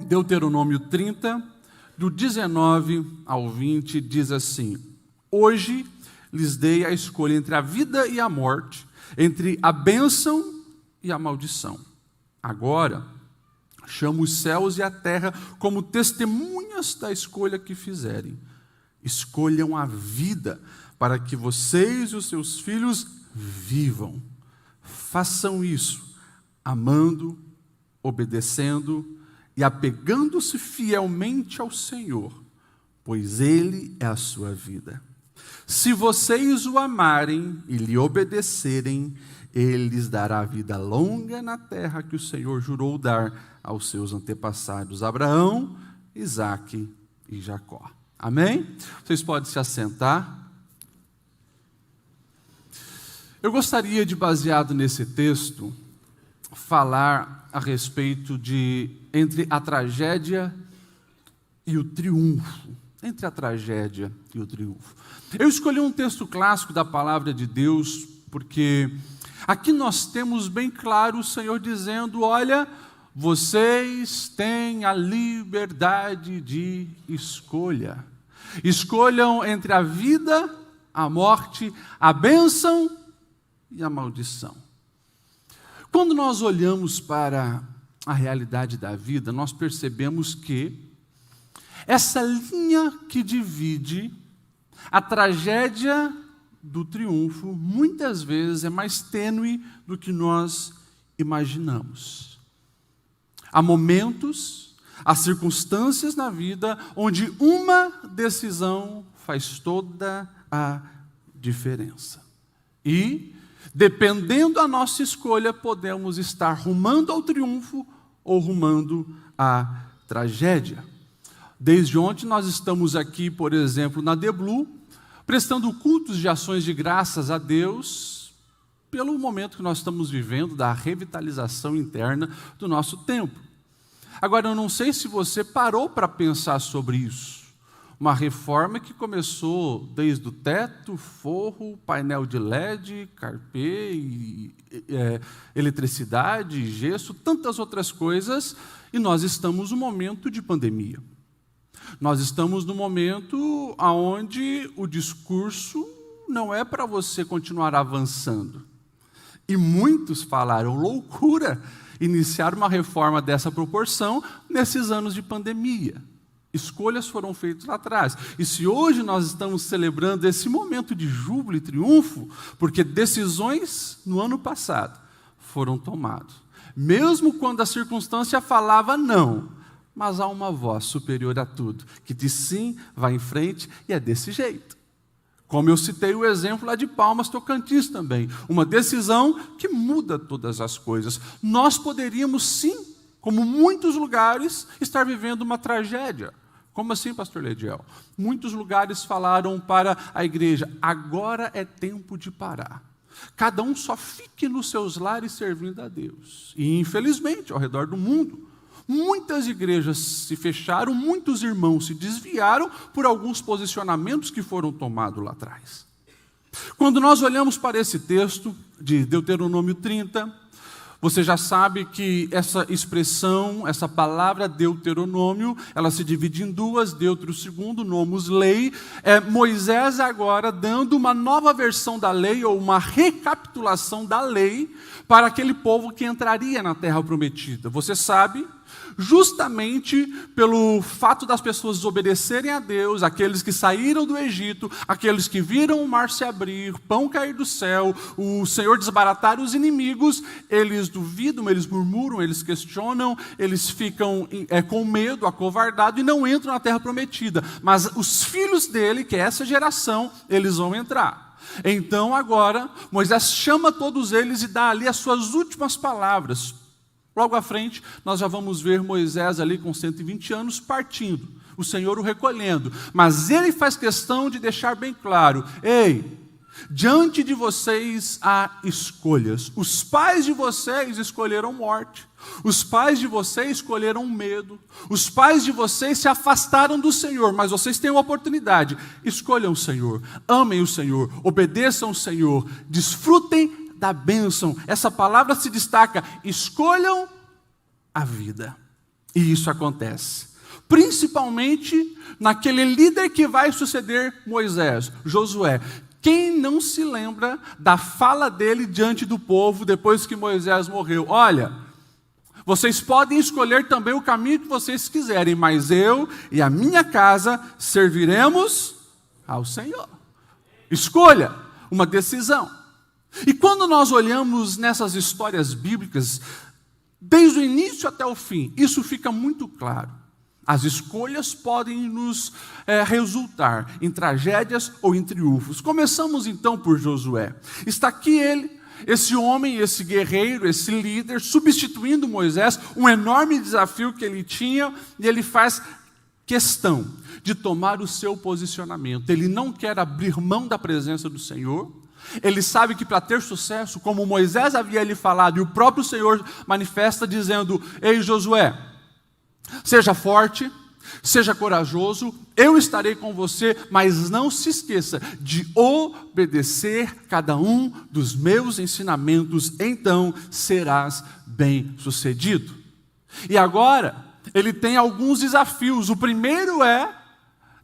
Deuteronômio 30, do 19 ao 20, diz assim: Hoje lhes dei a escolha entre a vida e a morte, entre a bênção e a maldição. Agora, chamo os céus e a terra como testemunhas da escolha que fizerem. Escolham a vida, para que vocês e os seus filhos vivam. Façam isso, amando, obedecendo e apegando-se fielmente ao Senhor, pois Ele é a sua vida. Se vocês o amarem e lhe obedecerem, Ele lhes dará vida longa na terra que o Senhor jurou dar aos seus antepassados, Abraão, Isaque e Jacó. Amém? Vocês podem se assentar. Eu gostaria de, baseado nesse texto, falar a respeito de entre a tragédia e o triunfo. Entre a tragédia e o triunfo. Eu escolhi um texto clássico da palavra de Deus, porque aqui nós temos bem claro o Senhor dizendo: olha, vocês têm a liberdade de escolha. Escolham entre a vida, a morte, a bênção e a maldição. Quando nós olhamos para a realidade da vida, nós percebemos que essa linha que divide a tragédia do triunfo, muitas vezes é mais tênue do que nós imaginamos. Há momentos, há circunstâncias na vida onde uma decisão faz toda a diferença. E, dependendo da nossa escolha, podemos estar rumando ao triunfo ou rumando à tragédia. Desde ontem nós estamos aqui, por exemplo, na The Blue, prestando cultos de ações de graças a Deus pelo momento que nós estamos vivendo da revitalização interna do nosso templo. Agora, eu não sei se você parou para pensar sobre isso. Uma reforma que começou desde o teto, forro, painel de LED, carpê, eletricidade, gesso, tantas outras coisas, e nós estamos num momento de pandemia. Nós estamos num momento onde o discurso não é para você continuar avançando. E muitos falaram: loucura iniciar uma reforma dessa proporção nesses anos de pandemia. Escolhas foram feitas lá atrás. E se hoje nós estamos celebrando esse momento de júbilo e triunfo, porque decisões no ano passado foram tomadas. Mesmo quando a circunstância falava não, mas há uma voz superior a tudo, que diz sim, vai em frente, e é desse jeito. Como eu citei o exemplo lá de Palmas, Tocantins também. Uma decisão que muda todas as coisas. Nós poderíamos sim, como muitos lugares, estar vivendo uma tragédia. Como assim, pastor Lediel? Muitos lugares falaram para a igreja: agora é tempo de parar. Cada um só fique nos seus lares servindo a Deus. E infelizmente, ao redor do mundo, muitas igrejas se fecharam, muitos irmãos se desviaram por alguns posicionamentos que foram tomados lá atrás. Quando nós olhamos para esse texto de Deuteronômio 30, você já sabe que essa expressão, essa palavra Deuteronômio, ela se divide em duas: Deutero segundo, nomos lei. Moisés agora dando uma nova versão da lei, ou uma recapitulação da lei, para aquele povo que entraria na terra prometida. Você sabe, justamente pelo fato das pessoas desobedecerem a Deus, aqueles que saíram do Egito, aqueles que viram o mar se abrir, pão cair do céu, o Senhor desbaratar os inimigos, eles duvidam, eles murmuram, eles questionam, eles ficam com medo, acovardados, e não entram na terra prometida. Mas os filhos dele, que é essa geração, eles vão entrar. Então agora, Moisés chama todos eles e dá ali as suas últimas palavras. Logo à frente, nós já vamos ver Moisés ali com 120 anos partindo, o Senhor o recolhendo. Mas ele faz questão de deixar bem claro: ei, diante de vocês há escolhas. Os pais de vocês escolheram morte. Os pais de vocês escolheram medo. Os pais de vocês se afastaram do Senhor, mas vocês têm uma oportunidade. Escolham o Senhor, amem o Senhor, obedeçam o Senhor, desfrutem da bênção. Essa palavra se destaca: escolham a vida. E isso acontece. Principalmente naquele líder que vai suceder Moisés, Josué. Quem não se lembra da fala dele diante do povo depois que Moisés morreu? Olha, vocês podem escolher também o caminho que vocês quiserem, mas eu e a minha casa serviremos ao Senhor. Escolha, uma decisão. E quando nós olhamos nessas histórias bíblicas, desde o início até o fim, isso fica muito claro. As escolhas podem nos resultar em tragédias ou em triunfos. Começamos então por Josué. Está aqui ele, esse homem, esse guerreiro, esse líder, substituindo Moisés, um enorme desafio que ele tinha, e ele faz questão de tomar o seu posicionamento. Ele não quer abrir mão da presença do Senhor. Ele sabe que para ter sucesso, como Moisés havia lhe falado, e o próprio Senhor manifesta dizendo: ei Josué, seja forte, seja corajoso, eu estarei com você, mas não se esqueça de obedecer cada um dos meus ensinamentos, então serás bem-sucedido. E agora, ele tem alguns desafios. O primeiro é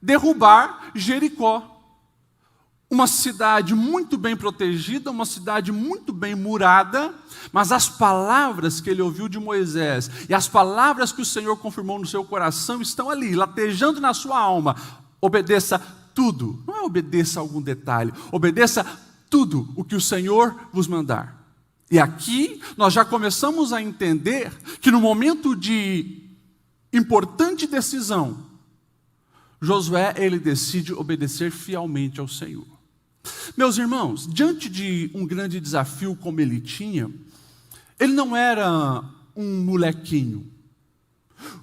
derrubar Jericó. Uma cidade muito bem protegida, uma cidade muito bem murada, mas as palavras que ele ouviu de Moisés e as palavras que o Senhor confirmou no seu coração estão ali, latejando na sua alma. Obedeça tudo, não é obedeça algum detalhe, obedeça tudo o que o Senhor vos mandar. E aqui nós já começamos a entender que no momento de importante decisão, Josué, ele decide obedecer fielmente ao Senhor. Meus irmãos, diante de um grande desafio como ele tinha, ele não era um molequinho.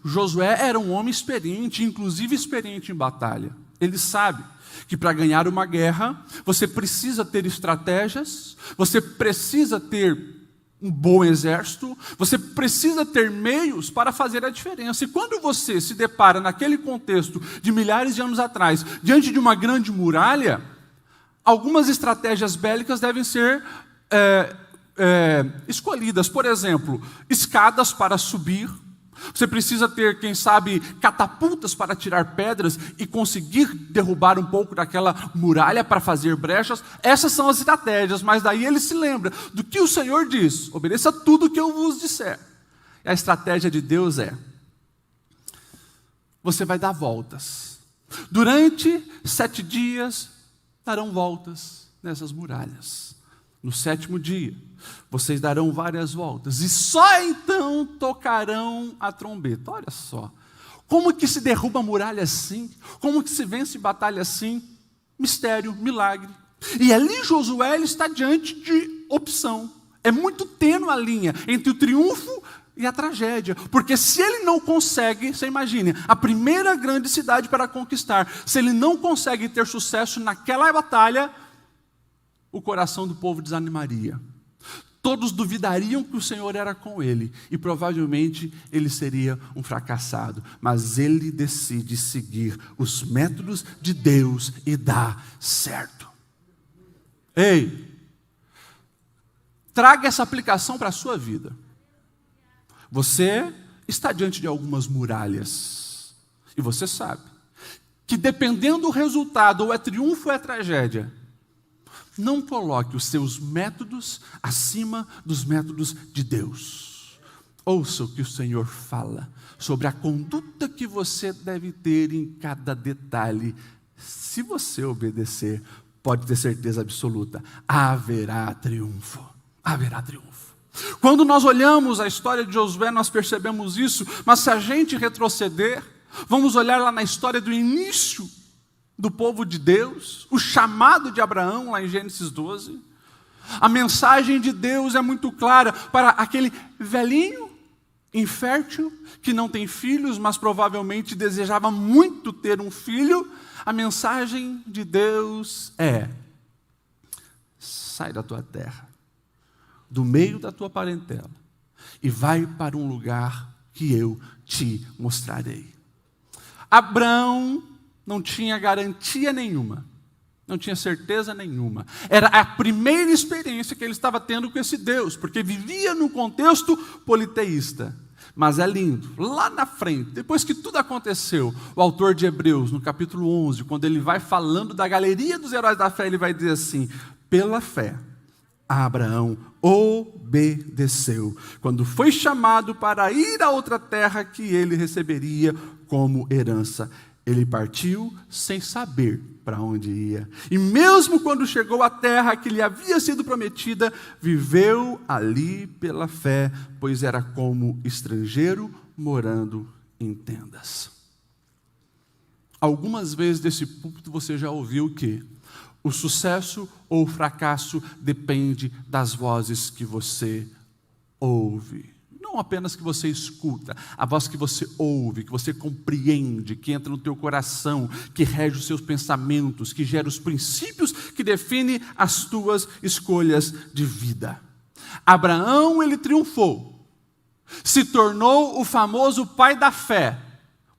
Josué era um homem experiente, inclusive experiente em batalha. Ele sabe que para ganhar uma guerra, você precisa ter estratégias, você precisa ter um bom exército, você precisa ter meios para fazer a diferença. E quando você se depara naquele contexto de milhares de anos atrás, diante de uma grande muralha, algumas estratégias bélicas devem ser escolhidas. Por exemplo, escadas para subir. Você precisa ter, quem sabe, catapultas para tirar pedras e conseguir derrubar um pouco daquela muralha para fazer brechas. Essas são as estratégias, mas daí ele se lembra do que o Senhor diz: obedeça tudo o que eu vos disser. E a estratégia de Deus é: você vai dar voltas. Durante 7 dias, darão voltas nessas muralhas. No 7º dia, vocês darão várias voltas, e só então tocarão a trombeta. Olha só, como que se derruba a muralha assim? Como que se vence batalha assim? Mistério, milagre. E ali Josué, ele está diante de opção. É muito tênue a linha entre o triunfo e a tragédia, porque se ele não consegue, você imagine, a primeira grande cidade para conquistar, se ele não consegue ter sucesso naquela batalha, o coração do povo desanimaria. Todos duvidariam que o Senhor era com ele, e provavelmente ele seria um fracassado, mas ele decide seguir os métodos de Deus e dá certo. Ei, traga essa aplicação para a sua vida. Você está diante de algumas muralhas, e você sabe que dependendo do resultado, ou é triunfo ou é tragédia, não coloque os seus métodos acima dos métodos de Deus. Ouça o que o Senhor fala sobre a conduta que você deve ter em cada detalhe. Se você obedecer, pode ter certeza absoluta, haverá triunfo. Haverá triunfo. Quando nós olhamos a história de Josué, nós percebemos isso, mas se a gente retroceder, vamos olhar lá na história do início do povo de Deus, o chamado de Abraão, lá em Gênesis 12. A mensagem de Deus é muito clara para aquele velhinho, infértil, que não tem filhos, mas provavelmente desejava muito ter um filho. A mensagem de Deus é: sai da tua terra, do meio da tua parentela, e vai para um lugar que eu te mostrarei. Abraão não tinha garantia nenhuma, não tinha certeza nenhuma. Era a primeira experiência que ele estava tendo com esse Deus, porque vivia num contexto politeísta. Mas é lindo, lá na frente, depois que tudo aconteceu, o autor de Hebreus, no capítulo 11, quando ele vai falando da galeria dos heróis da fé, ele vai dizer assim: pela fé, Abraão obedeceu, quando foi chamado para ir a outra terra que ele receberia como herança. Ele partiu sem saber para onde ia. E mesmo quando chegou à terra que lhe havia sido prometida, viveu ali pela fé, pois era como estrangeiro morando em tendas. Algumas vezes desse púlpito você já ouviu que o sucesso ou o fracasso depende das vozes que você ouve. Não apenas que você escuta, a voz que você ouve, que você compreende, que entra no teu coração, que rege os seus pensamentos, que gera os princípios que definem as tuas escolhas de vida. Abraão, ele triunfou, se tornou o famoso pai da fé,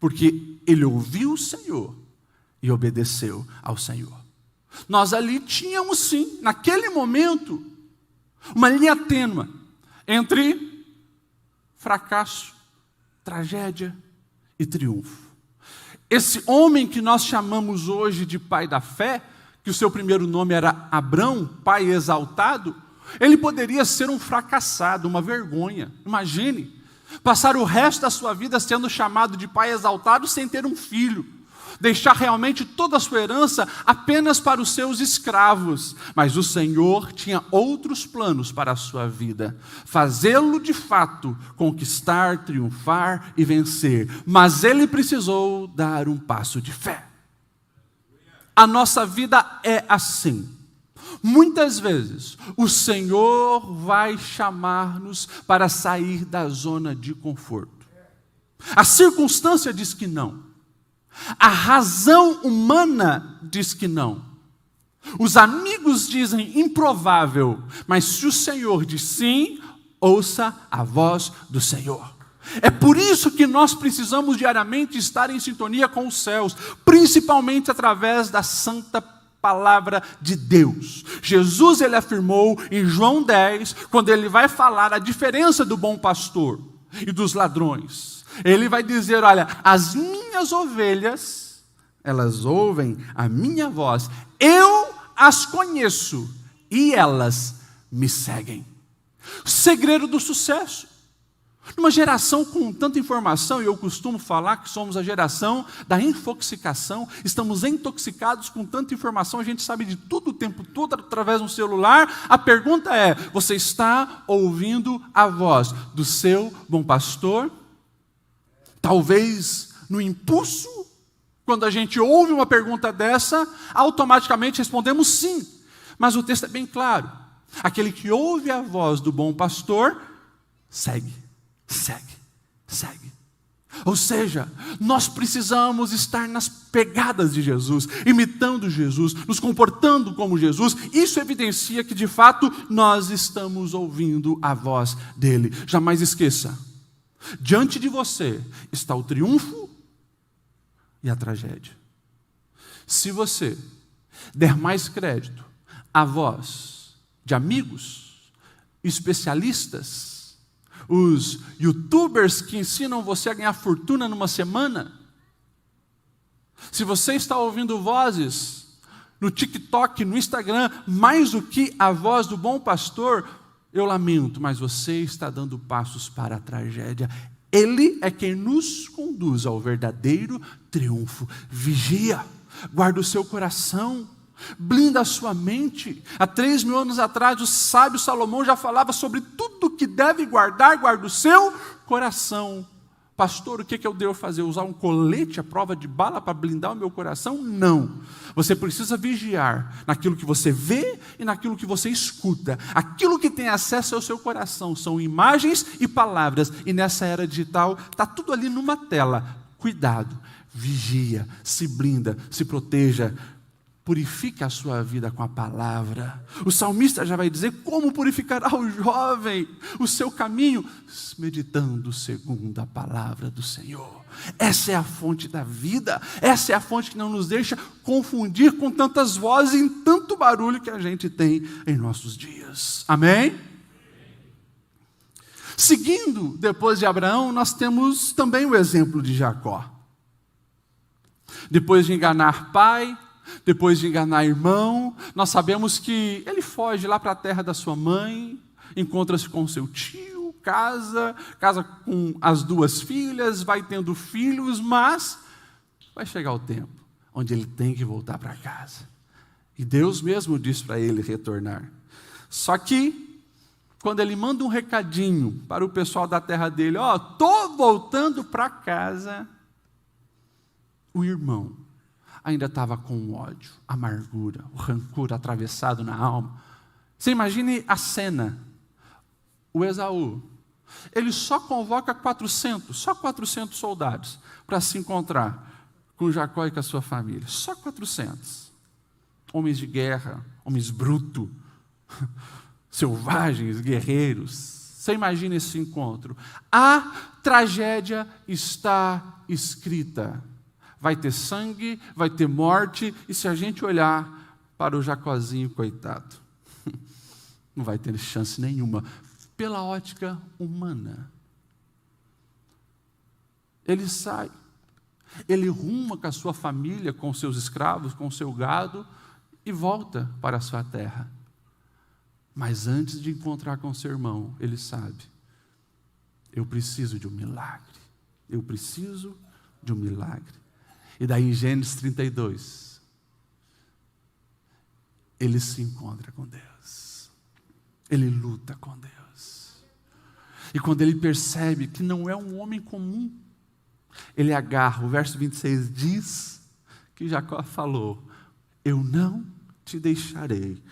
porque ele ouviu o Senhor e obedeceu ao Senhor. Nós ali tínhamos sim, naquele momento, uma linha tênue entre fracasso, tragédia e triunfo. Esse homem que nós chamamos hoje de pai da fé, que o seu primeiro nome era Abrão, pai exaltado, ele poderia ser um fracassado, uma vergonha. Imagine, passar o resto da sua vida sendo chamado de pai exaltado sem ter um filho. Deixar realmente toda a sua herança apenas para os seus escravos. Mas o Senhor tinha outros planos para a sua vida. Fazê-lo de fato conquistar, triunfar e vencer. Mas ele precisou dar um passo de fé. A nossa vida é assim. Muitas vezes o Senhor vai chamar-nos para sair da zona de conforto. A circunstância diz que não. A razão humana diz que não. Os amigos dizem improvável, mas se o Senhor diz sim, ouça a voz do Senhor. É por isso que nós precisamos diariamente estar em sintonia com os céus, principalmente através da santa palavra de Deus. Jesus, ele afirmou em João 10, quando ele vai falar a diferença do bom pastor e dos ladrões. Ele vai dizer, olha, as minhas ovelhas, elas ouvem a minha voz, eu as conheço e elas me seguem. O segredo do sucesso. Numa geração com tanta informação, e eu costumo falar que somos a geração da infoxicação, estamos intoxicados com tanta informação, a gente sabe de tudo o tempo todo através de um celular. A pergunta é, você está ouvindo a voz do seu bom pastor? Talvez no impulso, quando a gente ouve uma pergunta dessa, automaticamente respondemos sim. Mas o texto é bem claro. Aquele que ouve a voz do bom pastor, segue. Ou seja, nós precisamos estar nas pegadas de Jesus, imitando Jesus, nos comportando como Jesus. Isso evidencia que de fato nós estamos ouvindo a voz dele. Jamais esqueça. Diante de você está o triunfo e a tragédia. Se você der mais crédito à voz de amigos, especialistas, os youtubers que ensinam você a ganhar fortuna numa semana, se você está ouvindo vozes no TikTok, no Instagram, mais do que a voz do bom pastor, eu lamento, mas você está dando passos para a tragédia. Ele é quem nos conduz ao verdadeiro triunfo. Vigia, guarda o seu coração, blinda a sua mente. Há 3.000 anos atrás, o sábio Salomão já falava sobre tudo que deve guardar, guarda o seu coração. Pastor, o que eu devo fazer? Usar um colete à prova de bala para blindar o meu coração? Não. Você precisa vigiar naquilo que você vê e naquilo que você escuta. Aquilo que tem acesso ao seu coração são imagens e palavras. E nessa era digital, está tudo ali numa tela. Cuidado, vigia, se blinda, se proteja. Purifique a sua vida com a palavra. O salmista já vai dizer como purificará o jovem o seu caminho, meditando segundo a palavra do Senhor. Essa é a fonte da vida, essa é a fonte que não nos deixa confundir com tantas vozes e tanto barulho que a gente tem em nossos dias. Amém? Seguindo depois de Abraão, nós temos também o exemplo de Jacó. Depois de enganar pai, depois de enganar irmão, nós sabemos que ele foge lá para a terra da sua mãe, encontra-se com seu tio, casa com as 2 filhas, vai tendo filhos, mas vai chegar o tempo onde ele tem que voltar para casa. E Deus mesmo diz para ele retornar. Só que, quando ele manda um recadinho para o pessoal da terra dele, estou voltando para casa, o irmão ainda estava com o ódio, a amargura, o rancor atravessado na alma. Você imagine a cena. O Esaú, ele só convoca 400 soldados para se encontrar com Jacó e com a sua família. Só 400. Homens de guerra, homens brutos, selvagens, guerreiros. Você imagina esse encontro. A tragédia está escrita. Vai ter sangue, vai ter morte, e se a gente olhar para o Jacózinho, coitado, não vai ter chance nenhuma, pela ótica humana. Ele sai, ele ruma com a sua família, com seus escravos, com o seu gado, e volta para a sua terra. Mas antes de encontrar com seu irmão, ele sabe, eu preciso de um milagre, eu preciso de um milagre. E daí em Gênesis 32, ele se encontra com Deus, ele luta com Deus. E quando ele percebe que não é um homem comum, ele agarra, o verso 26 diz que Jacó falou, eu não te deixarei,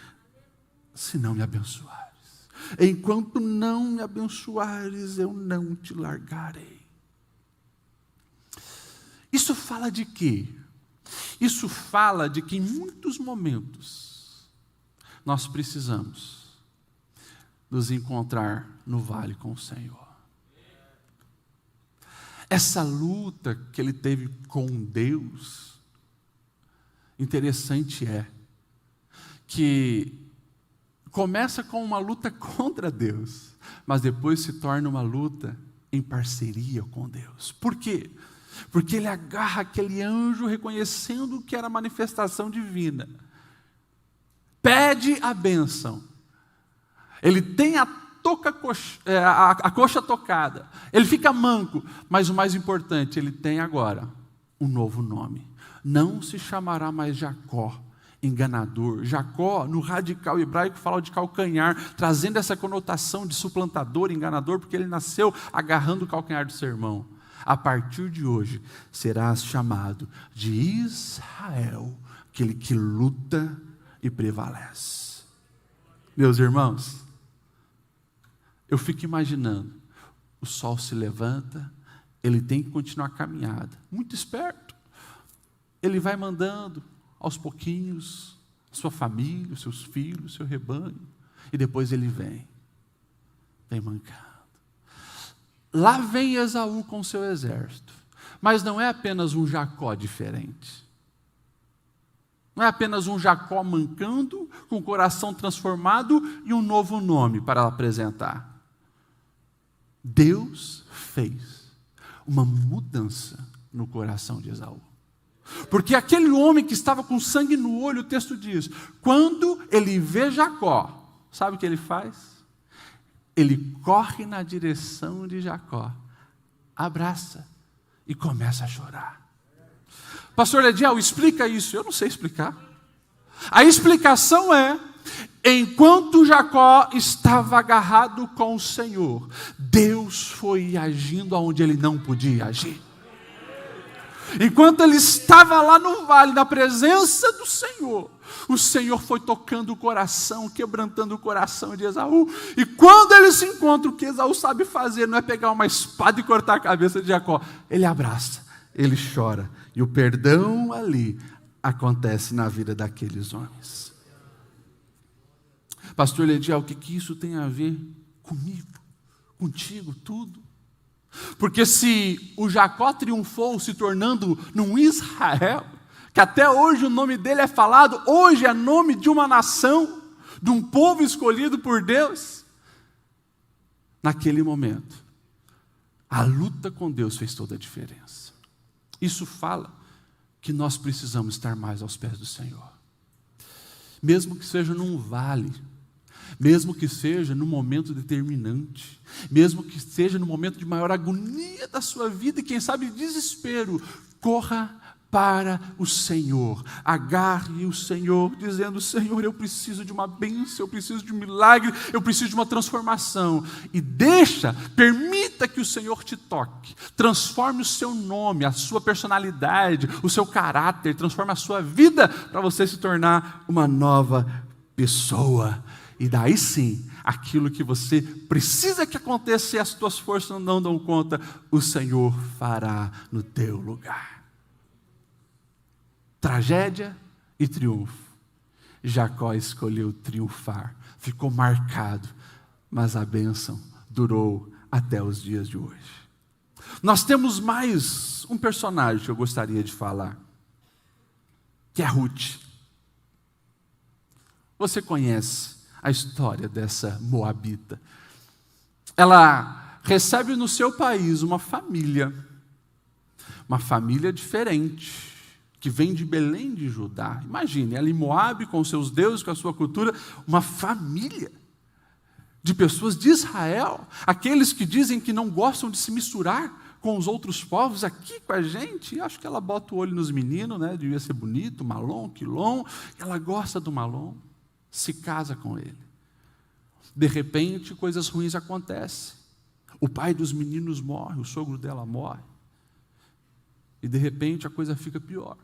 se não me abençoares. Enquanto não me abençoares, eu não te largarei. Isso fala de quê? Isso fala de que em muitos momentos nós precisamos nos encontrar no vale com o Senhor. Essa luta que ele teve com Deus, interessante é que começa com uma luta contra Deus, mas depois se torna uma luta em parceria com Deus. Por quê? Porque ele agarra aquele anjo reconhecendo que era manifestação divina. Pede a bênção. Ele tem a coxa tocada. Ele fica manco. Mas o mais importante, ele tem agora um novo nome. Não se chamará mais Jacó, enganador. Jacó, no radical hebraico, fala de calcanhar, trazendo essa conotação de suplantador, enganador, porque ele nasceu agarrando o calcanhar do seu irmão. A partir de hoje, serás chamado de Israel, aquele que luta e prevalece. Meus irmãos, eu fico imaginando, o sol se levanta, ele tem que continuar a caminhada, muito esperto. Ele vai mandando, aos pouquinhos, a sua família, os seus filhos, o seu rebanho, e depois ele vem mancando. Lá vem Esaú com seu exército, mas não é apenas um Jacó diferente. Não é apenas um Jacó mancando, com o coração transformado e um novo nome para apresentar. Deus fez uma mudança no coração de Esaú. Porque aquele homem que estava com sangue no olho, o texto diz, quando ele vê Jacó, sabe o que ele faz? Ele corre na direção de Jacó, abraça e começa a chorar. Pastor Ediel, explica isso. Eu não sei explicar. A explicação é, enquanto Jacó estava agarrado com o Senhor, Deus foi agindo onde ele não podia agir. Enquanto ele estava lá no vale, na presença do Senhor, o Senhor foi tocando o coração, quebrantando o coração de Esaú. E quando ele se encontra, o que Esaú sabe fazer não é pegar uma espada e cortar a cabeça de Jacó. Ele abraça, ele chora. E o perdão ali acontece na vida daqueles homens. Pastor Ledial, o que isso tem a ver comigo, contigo, tudo? Porque se o Jacó triunfou se tornando num Israel, que até hoje o nome dele é falado, hoje é nome de uma nação, de um povo escolhido por Deus, naquele momento, a luta com Deus fez toda a diferença. Isso fala que nós precisamos estar mais aos pés do Senhor. Mesmo que seja num vale, mesmo que seja num momento determinante, mesmo que seja no momento de maior agonia da sua vida e quem sabe desespero, corra para o Senhor, agarre o Senhor, dizendo: Senhor, eu preciso de uma bênção, eu preciso de um milagre, eu preciso de uma transformação, e permita que o Senhor te toque, transforme o seu nome, a sua personalidade, o seu caráter, transforme a sua vida, para você se tornar uma nova pessoa, e daí sim, aquilo que você precisa que aconteça e as tuas forças não dão conta, o Senhor fará no teu lugar. Tragédia e triunfo. Jacó escolheu triunfar, ficou marcado, mas a bênção durou até os dias de hoje. Nós temos mais um personagem que eu gostaria de falar, que é Ruth. Você conhece a história dessa moabita. Ela recebe no seu país uma família diferente, que vem de Belém de Judá. Imagine, ela em Moabe, com seus deuses, com a sua cultura, uma família de pessoas de Israel, aqueles que dizem que não gostam de se misturar com os outros povos, aqui com a gente. Acho que ela bota o olho nos meninos, né? Devia ser bonito, Malom, Quilom. Ela gosta do Malom, se casa com ele. De repente, coisas ruins acontecem. O pai dos meninos morre, o sogro dela morre. E de repente a coisa fica pior.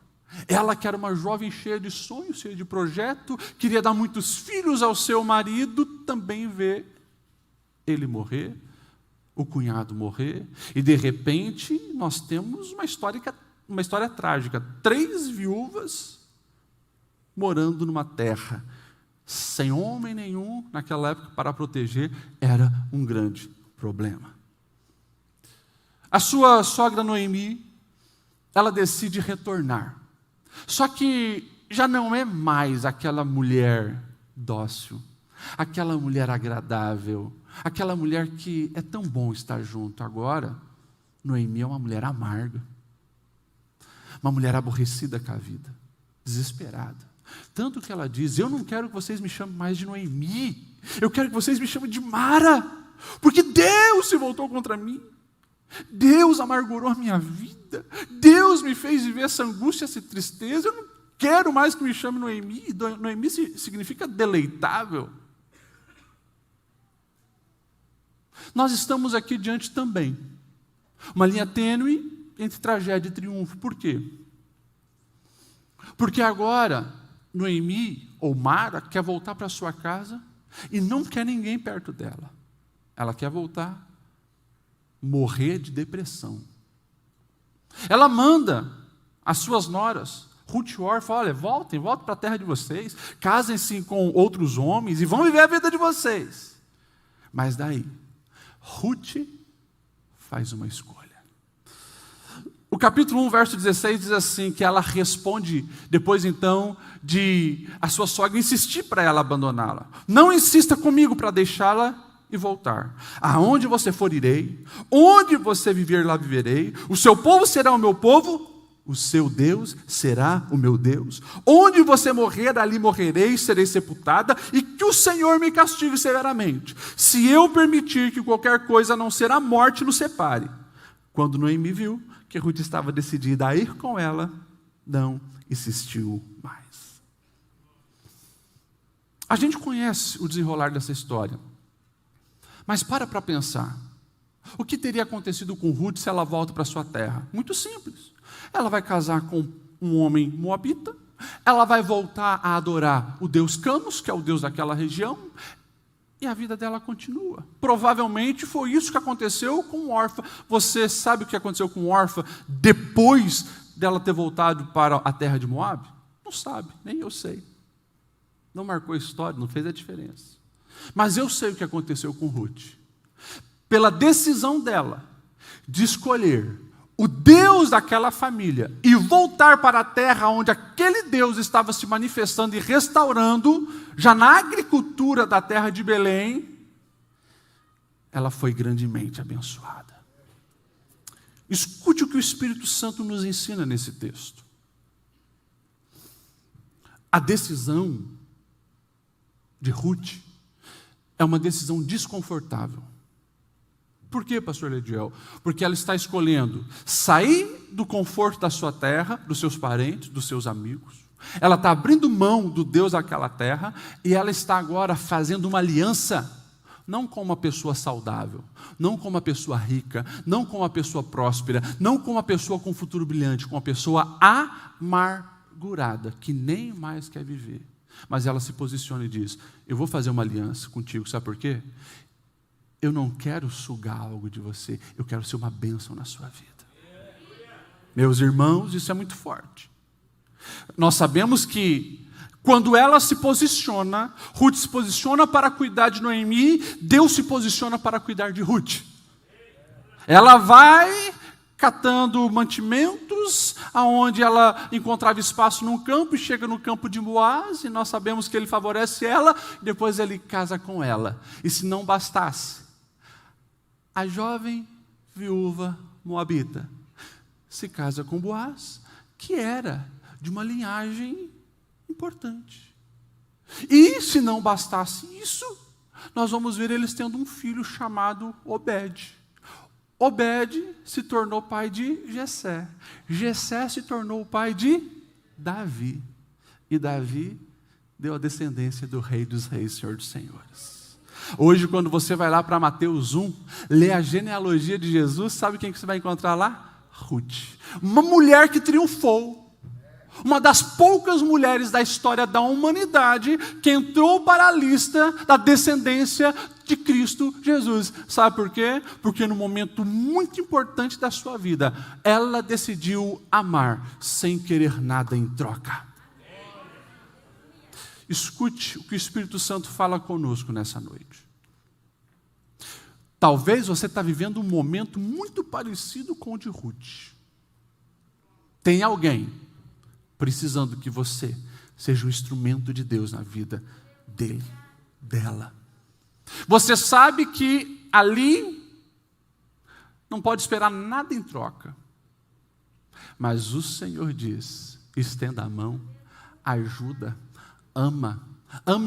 Ela, que era uma jovem cheia de sonhos, cheia de projeto, queria dar muitos filhos ao seu marido, também vê ele morrer, o cunhado morrer, e de repente nós temos uma história trágica. 3 viúvas morando numa terra, sem homem nenhum, naquela época, para proteger, era um grande problema. A sua sogra Noemi, ela decide retornar. Só que já não é mais aquela mulher dócil, aquela mulher agradável, aquela mulher que é tão bom estar junto. Agora, Noemi é uma mulher amarga, uma mulher aborrecida com a vida, desesperada. Tanto que ela diz: eu não quero que vocês me chamem mais de Noemi, eu quero que vocês me chamem de Mara, porque Deus se voltou contra mim. Deus amargurou a minha vida, Deus me fez viver essa angústia, essa tristeza. Eu não quero mais que me chame Noemi. Noemi significa deleitável. Nós estamos aqui diante também uma linha tênue entre tragédia e triunfo. Por quê? Porque agora Noemi, ou Mara, quer voltar para sua casa e não quer ninguém perto dela. Ela quer voltar, morrer de depressão. Ela manda as suas noras, Ruth e Orfa: olha, voltem para a terra de vocês, casem-se com outros homens e vão viver a vida de vocês. Mas daí, Ruth faz uma escolha. O capítulo 1, verso 16 diz assim, que ela responde, depois então de a sua sogra insistir para ela abandoná-la: não insista comigo para deixá-la e voltar. Aonde você for, irei. Onde você viver, lá viverei. O seu povo será o meu povo, o seu Deus será o meu Deus. Onde você morrer, ali morrerei, serei sepultada, e que o Senhor me castigue severamente, se eu permitir que qualquer coisa a não ser a morte nos separe. Quando Noemi viu que Ruth estava decidida a ir com ela, não insistiu mais. A gente conhece o desenrolar dessa história. Mas para pensar, o que teria acontecido com Ruth se ela volta para sua terra? Muito simples. Ela vai casar com um homem moabita, ela vai voltar a adorar o deus Camus, que é o deus daquela região, e a vida dela continua. Provavelmente foi isso que aconteceu com Orfa. Você sabe o que aconteceu com Orfa depois dela ter voltado para a terra de Moabe? Não sabe, nem eu sei. Não marcou a história, não fez a diferença. Mas eu sei o que aconteceu com Ruth. Pela decisão dela de escolher o Deus daquela família e voltar para a terra onde aquele Deus estava se manifestando e restaurando, já na agricultura da terra de Belém, ela foi grandemente abençoada. Escute o que o Espírito Santo nos ensina nesse texto. A decisão de Ruth é uma decisão desconfortável. Por quê, pastor Lediel? Porque ela está escolhendo sair do conforto da sua terra, dos seus parentes, dos seus amigos. Ela está abrindo mão do Deus daquela terra e ela está agora fazendo uma aliança, não com uma pessoa saudável, não com uma pessoa rica, não com uma pessoa próspera, não com uma pessoa com um futuro brilhante, com uma pessoa amargurada, que nem mais quer viver. Mas ela se posiciona e diz: eu vou fazer uma aliança contigo, sabe por quê? Eu não quero sugar algo de você, eu quero ser uma bênção na sua vida. Meus irmãos, isso é muito forte. Nós sabemos que quando ela se posiciona, Ruth se posiciona para cuidar de Noemi, Deus se posiciona para cuidar de Ruth. Ela vai catando mantimentos, aonde ela encontrava espaço num campo, e chega no campo de Boaz, e nós sabemos que ele favorece ela, e depois ele casa com ela. E se não bastasse, a jovem viúva moabita se casa com Boaz, que era de uma linhagem importante. E se não bastasse isso, nós vamos ver eles tendo um filho chamado Obed. Obed se tornou pai de Jessé. Jessé se tornou o pai de Davi. E Davi deu a descendência do Rei dos Reis, Senhor dos Senhores. Hoje, quando você vai lá para Mateus 1, lê a genealogia de Jesus, sabe quem que você vai encontrar lá? Ruth. Uma mulher que triunfou. Uma das poucas mulheres da história da humanidade que entrou para a lista da descendência de Cristo Jesus. Sabe por quê? Porque no momento muito importante da sua vida, ela decidiu amar sem querer nada em troca. Escute o que o Espírito Santo fala conosco nessa noite. Talvez você está vivendo um momento muito parecido com o de Ruth. Tem alguém precisando que você seja um instrumento de Deus na vida dele, dela. Você sabe que ali não pode esperar nada em troca. Mas o Senhor diz: estenda a mão, ajuda, ama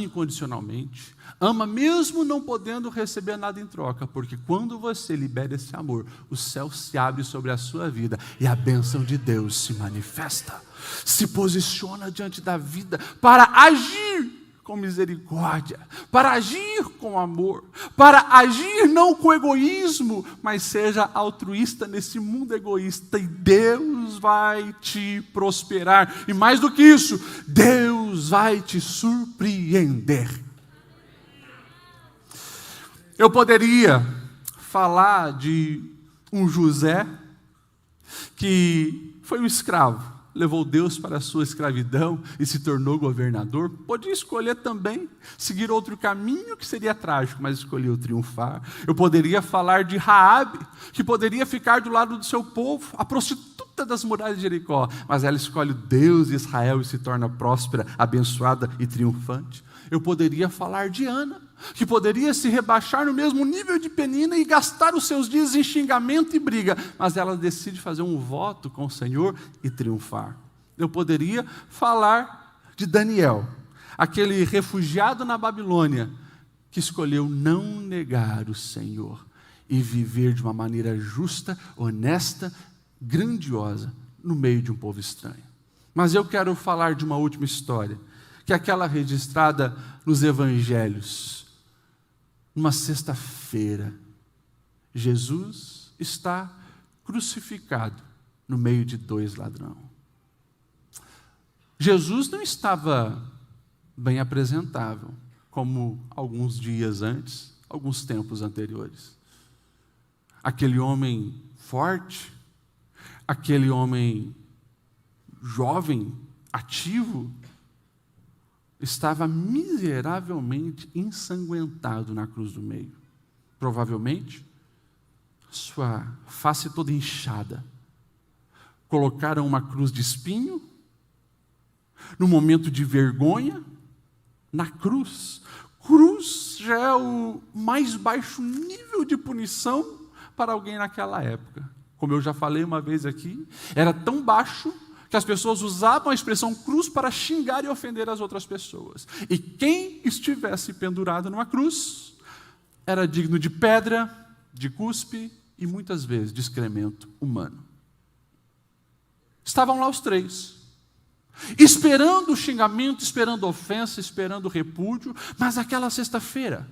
incondicionalmente, ama mesmo não podendo receber nada em troca, porque quando você libera esse amor, o céu se abre sobre a sua vida e a bênção de Deus se manifesta. Se posiciona diante da vida para agir com misericórdia, para agir com amor, para agir não com egoísmo, mas seja altruísta nesse mundo egoísta, e Deus vai te prosperar, e mais do que isso, Deus vai te surpreender. Eu poderia falar de um José que foi um escravo, levou Deus para a sua escravidão e se tornou governador. Podia escolher também seguir outro caminho que seria trágico, mas escolheu triunfar. Eu poderia falar de Raabe, que poderia ficar do lado do seu povo, a prostituta das muralhas de Jericó, mas ela escolhe Deus e Israel e se torna próspera, abençoada e triunfante. Eu poderia falar de Ana, que poderia se rebaixar no mesmo nível de Penina e gastar os seus dias em xingamento e briga, mas ela decide fazer um voto com o Senhor e triunfar. Eu poderia falar de Daniel, aquele refugiado na Babilônia, que escolheu não negar o Senhor e viver de uma maneira justa, honesta, grandiosa, no meio de um povo estranho. Mas eu quero falar de uma última história, que é aquela registrada nos evangelhos. Numa sexta-feira, Jesus está crucificado no meio de dois ladrões. Jesus não estava bem apresentável, como alguns dias antes, alguns tempos anteriores. Aquele homem forte, aquele homem jovem, ativo, estava miseravelmente ensanguentado na cruz do meio. Provavelmente, sua face toda inchada. Colocaram uma cruz de espinho, no momento de vergonha, na cruz, Cruz já é o mais baixo nível de punição para alguém naquela época. Como eu já falei uma vez aqui, era tão baixo que as pessoas usavam a expressão cruz para xingar e ofender as outras pessoas. E quem estivesse pendurado numa cruz era digno de pedra, de cuspe e muitas vezes de excremento humano. Estavam lá os três, esperando o xingamento, esperando a ofensa, esperando o repúdio, mas aquela sexta-feira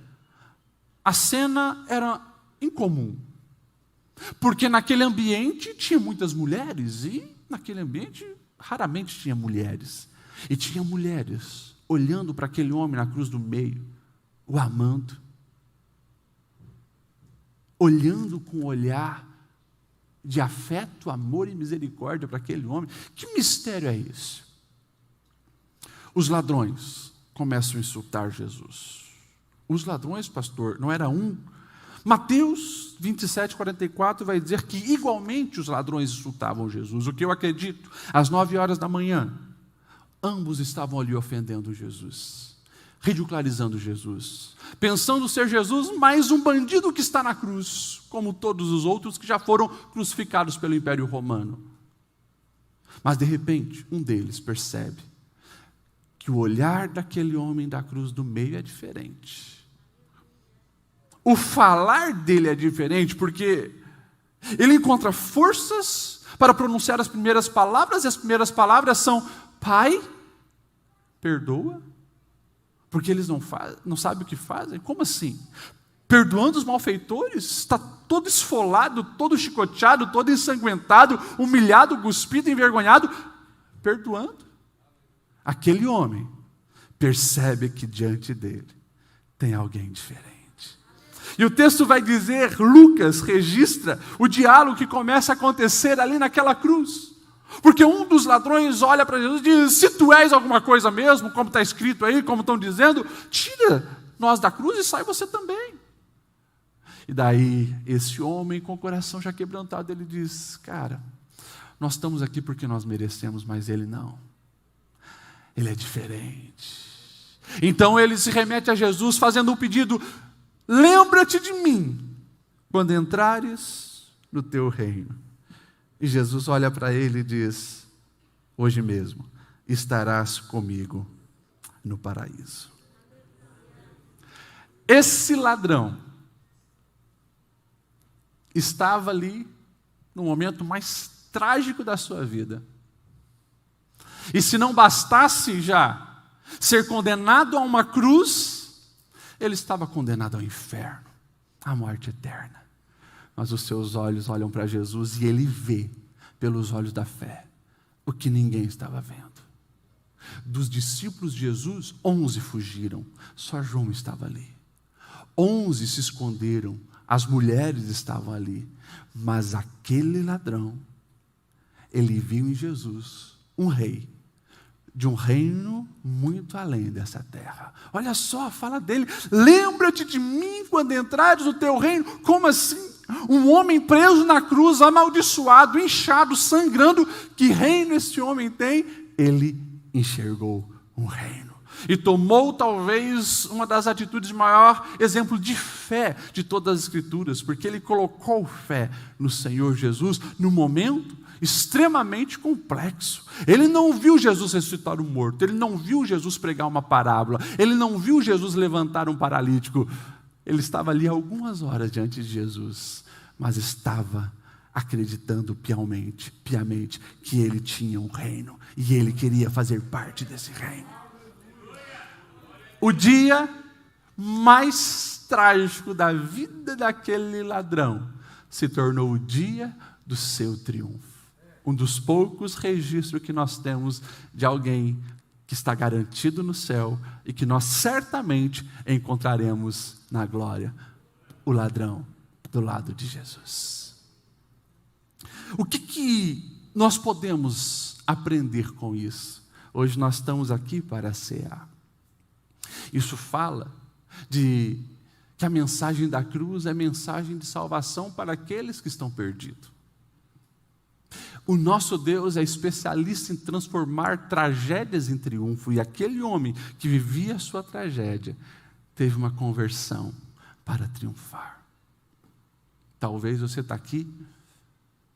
a cena era incomum, porque naquele ambiente tinha muitas mulheres e naquele ambiente raramente tinha mulheres. E tinha mulheres olhando para aquele homem na cruz do meio, o amando, olhando com um olhar de afeto, amor e misericórdia para aquele homem. Que mistério é esse? Os ladrões começam a insultar Jesus. Os ladrões, pastor, não era um. Mateus 27, 44 vai dizer que igualmente os ladrões insultavam Jesus. O que eu acredito, às 9 horas da manhã, ambos estavam ali ofendendo Jesus, ridicularizando Jesus, pensando ser Jesus mais um bandido que está na cruz, como todos os outros que já foram crucificados pelo Império Romano. Mas de repente, um deles percebe que o olhar daquele homem da cruz do meio é diferente. O falar dele é diferente, porque ele encontra forças para pronunciar as primeiras palavras, e as primeiras palavras são: Pai, perdoa, porque eles não sabem o que fazem. Como assim? Perdoando os malfeitores? Está todo esfolado, todo chicoteado, todo ensanguentado, humilhado, cuspido, envergonhado, perdoando. Aquele homem percebe que diante dele tem alguém diferente. E o texto vai dizer, Lucas registra o diálogo que começa a acontecer ali naquela cruz. Porque um dos ladrões olha para Jesus e diz: se tu és alguma coisa mesmo, como está escrito aí, como estão dizendo, tira nós da cruz e sai você também. E daí, esse homem com o coração já quebrantado, ele diz: cara, nós estamos aqui porque nós merecemos, mas ele não. Ele é diferente. Então ele se remete a Jesus fazendo um pedido: lembra-te de mim quando entrares no teu reino. E Jesus olha para ele e diz: hoje mesmo estarás comigo no paraíso. Esse ladrão estava ali no momento mais trágico da sua vida. E se não bastasse já ser condenado a uma cruz, ele estava condenado ao inferno, à morte eterna. Mas os seus olhos olham para Jesus e ele vê, pelos olhos da fé, o que ninguém estava vendo. Dos discípulos de Jesus, 11 fugiram, só João estava ali. 11 se esconderam, as mulheres estavam ali. Mas aquele ladrão, ele viu em Jesus um rei, de um reino muito além dessa terra. Olha só, fala dele: lembra-te de mim quando entrares no teu reino. Como assim? Um homem preso na cruz, amaldiçoado, inchado, sangrando. Que reino esse homem tem? Ele enxergou um reino. E tomou talvez uma das atitudes de maior exemplo de fé de todas as Escrituras, porque ele colocou fé no Senhor Jesus no momento extremamente complexo. Ele não viu Jesus ressuscitar um morto, ele não viu Jesus pregar uma parábola, ele não viu Jesus levantar um paralítico. Ele estava ali algumas horas diante de Jesus, mas estava acreditando piamente que ele tinha um reino e ele queria fazer parte desse reino. O dia mais trágico da vida daquele ladrão se tornou o dia do seu triunfo. Um dos poucos registros que nós temos de alguém que está garantido no céu e que nós certamente encontraremos na glória: o ladrão do lado de Jesus. O que nós podemos aprender com isso? Hoje nós estamos aqui para cear. Isso fala de que a mensagem da cruz é mensagem de salvação para aqueles que estão perdidos. O nosso Deus é especialista em transformar tragédias em triunfo, e aquele homem que vivia a sua tragédia teve uma conversão para triunfar. Talvez você está aqui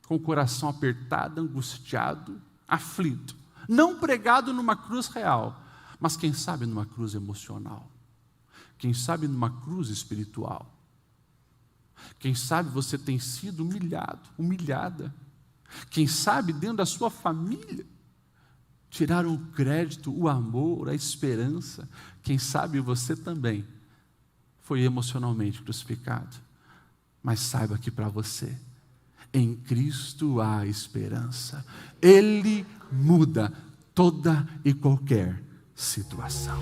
com o coração apertado, angustiado, aflito. Não pregado numa cruz real, mas quem sabe numa cruz emocional. Quem sabe numa cruz espiritual. Quem sabe você tem sido humilhado, humilhada. Quem sabe dentro da sua família tiraram o crédito, o amor, a esperança. Quem sabe você também foi emocionalmente crucificado. Mas saiba que para você, em Cristo há esperança. Ele muda toda e qualquer situação.